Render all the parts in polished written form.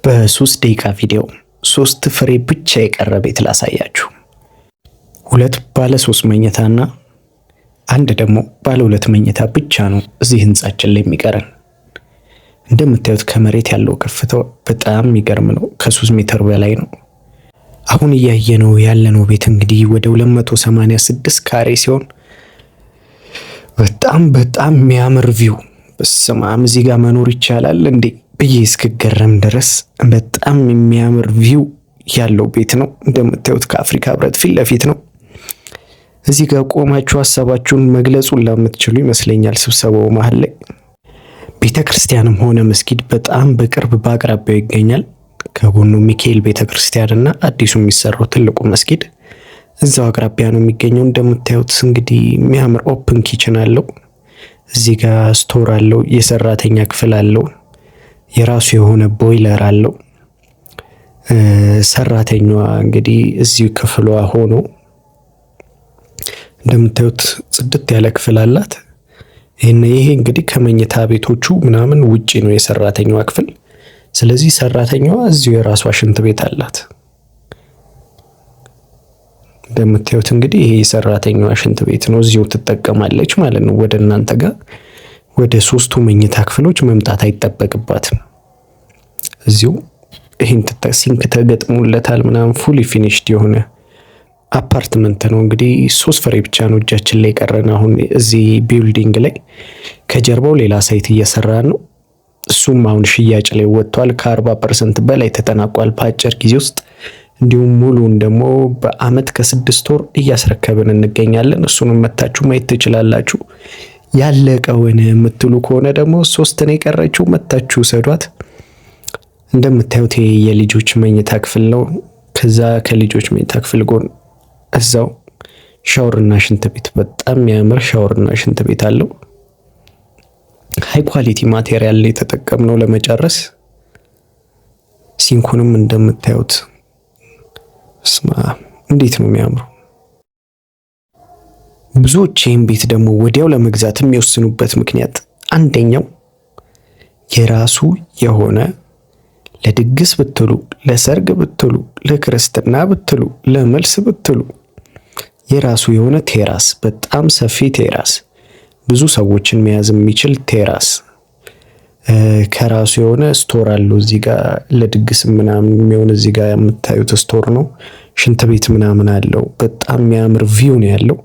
በ3 ደቂቃ ቪዲዮ 3 ፍሬ ብቻ የቀረ ቤት ላሳያችሁ። 2 ባለ 3 መኝታና አንድ ደግሞ ባለ 2 መኝታ ብቻ ነው እዚህ ህንጻችን ላይ የሚቀረን። እንደምታዩት ከመሬት ያለው ከፍታው በጣም የሚገርም ነው። ከ3 ሜትር በላይ ነው። አሁን እያየነው ያለነው ቤት እንግዲህ ወደ 286 ካሬ ሲሆን በጣም የሚያምር ቪው። በስመ አብ እዚህ ጋር መኖር ይቻላል እንዴ ብዬ እስክገረም ድረስ በጣም የሚያምር ቪው ያለው ቤት ነው። እንደምታዩት ከአፍሪካ ህብረት ፊት ለፊት ነው። እዚህ ጋር ቆማችሁ ሀሳባችሁን መግለጹን ለምትችሉ ይመስለኛል ስብሰባው መሀል ላይ። ቤተ ክርስቲያንም ሆነ መስጊድ በጣም በቅርብ በአቅራቢያው ይገኛል። ከጎኑ ሚካኤል ቤተ ክርስቲያንና አዲሱ የሚሰራው ትልቁ መስጊድ እዛው አቅራቢያ ነው የሚገኘው። እንደምታዩት እንግዲህ የሚያምር ኦፕን ኪችን አለው። እዚህ ጋር ስቶር አለው፣ የሰራተኛ ክፍል አለው፣ የራሱ የሆነ ቦይለር አለው። ሰራተኛዋ እንግዲህ እዚሁ ክፍሏ ሆኖ እንደምታዩት ጽድት ያለ ክፍል አላት። ይሄ እንግዲህ ከመኝታ ቤቶቹ ምናምን ውጪ ነው የሰራተኛዋ ክፍል። ስለዚህ ሰራተኛዋ እዚሁ የራሷ ሽንት ቤት አላት። እንደምታዩት እንግዲህ ይሄ የሰራተኛዋ ሽንት ቤት ነው፣ እዚሁ ትጠቀማለች ማለት ነው። ወደ እናንተ ጋር ወደ 3ቱ መኝታ ክፍሎች መምጣት አይጠበቅባትም። እዚሁ ይሄን ሲንክ ተገጥሞለታል ምናምን ፉሊ ፊኒሽድ የሆነ አፓርትመንት ነው። እንግዲህ 3 ፍሬ ብቻ ነው እጃችን ላይ ቀረን አሁን እዚህ ቢልዲንግ ላይ። ከጀርባው ሌላ ሳይት እየሰራን ነው። እሱም አሁን ሽያጭ ላይ ወጥቷል። ከ40% በላይ ተጠናቋል በአጭር ጊዜ ውስጥ። እንዲሁም ሙሉን ደግሞ በአመት ከ6 ወር እያስረከብን እንገኛለን። እሱንም መታችሁ ማየት ትችላላችሁ። ያለቀውን የምትሉ ከሆነ ደግሞ 3 ነው የቀረችው፣ መታችሁ ሰዷት። እንደምታዩት የልጆች መኝታ ክፍል ነው። ከዛ ከልጆች መኝታ ክፍል ጎን እዛው ሻወርና ሽንት ቤት፣ በጣም የሚያምር ሻወርና ሽንት ቤት አለው። ሃይ ኳሊቲ ማቴሪያል ላይ ተጠቀምነው ለመጨረስ። ሲንኩንም እንደምታዩት ስማ እንዴት ነው የሚያምሩ። ብዙዎች ይህን ቤት ደግሞ ወዲያው ለመግዛት የሚወስኑበት ምክንያት አንደኛው የራሱ የሆነ ለድግስ ብትሉ፣ ለሰርግ ብትሉ፣ ለክርስትና ብትሉ፣ ለመልስ ብትሉ የራሱ የሆነ ቴራስ፣ በጣም ሰፊ ቴራስ፣ ብዙ ሰዎችን መያዝ የሚችል ቴራስ፣ ከራሱ የሆነ ስቶር አለው። እዚህ ጋር ለድግስ ምናምን የሚሆን እዚህ ጋር የምታዩት ስቶር ነው። ሽንት ቤት ምናምን አለው። በጣም የሚያምር ቪው ነው ያለው።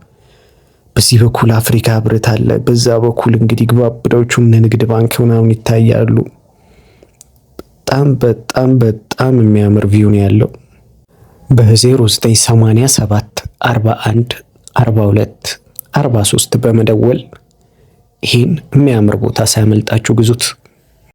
በዚህ በኩል አፍሪካ ህብረት አለ። በዛ በኩል እንግዲህ ግባብዳዎቹ ንግድ ባንክ ምናምን ይታያሉ። በጣም የሚያምር ቪው ነው ያለው። በ0987 41 42 43 በመደወል ይህን የሚያምር ቦታ ሳያመልጣችሁ ግዙት።